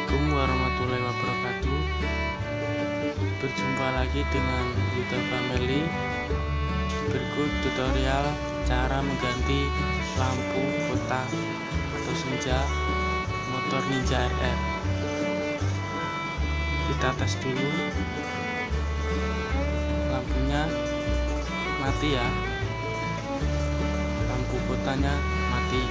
Assalamualaikum warahmatullahi wabarakatuh. Berjumpa lagi dengan YouTube Family. Berikut tutorial cara mengganti lampu kota atau senja motor Ninja RR. Kita tes dulu. Lampunya mati ya. Lampu kotanya mati.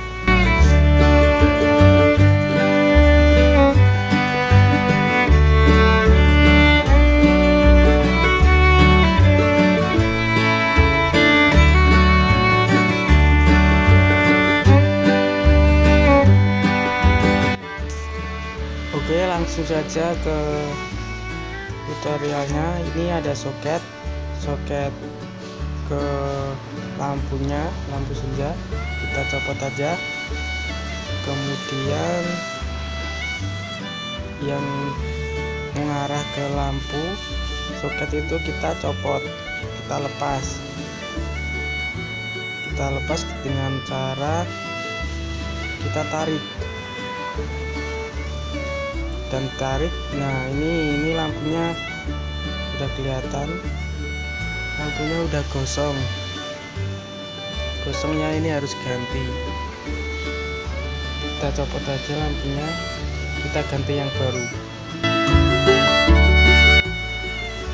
Oke, langsung saja ke tutorialnya. Ini ada soket ke lampunya, lampu senja. Kita copot aja. Kemudian yang mengarah ke lampu soket itu kita copot, kita lepas dengan cara kita tarik dan tarik. Nah, ini lampunya udah kelihatan, lampunya udah gosongnya ini harus ganti. Kita copot aja lampunya, kita ganti yang baru.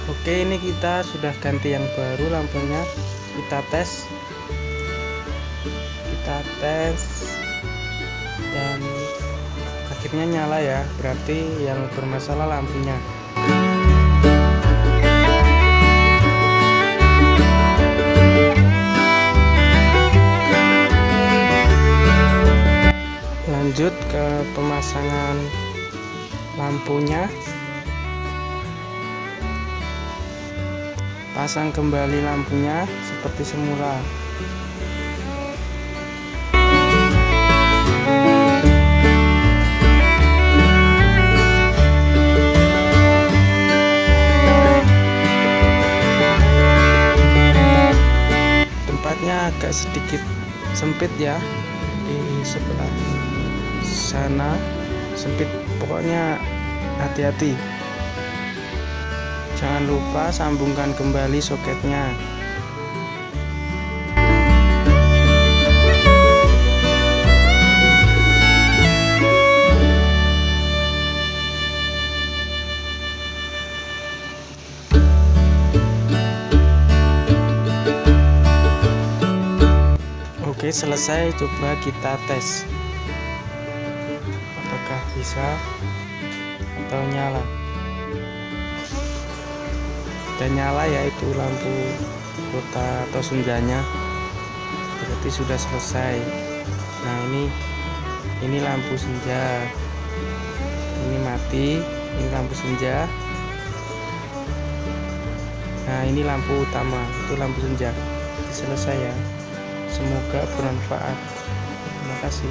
Oke, ini kita sudah ganti yang baru lampunya. Kita tes dan akhirnya nyala ya, berarti yang bermasalah lampunya. Lanjut ke pemasangan lampunya. Pasang kembali lampunya seperti semula. Tempatnya agak sedikit sempit ya, di sebelah sana sempit, pokoknya hati-hati. Jangan lupa sambungkan kembali soketnya. Oke, selesai. Coba kita tes apakah bisa atau nyala. Dan nyala, yaitu lampu kota atau senjanya, berarti sudah selesai. Nah, ini lampu senja, ini mati, ini lampu senja. Nah, ini lampu utama, itu lampu senja. Selesai ya. Semoga bermanfaat. Terima kasih.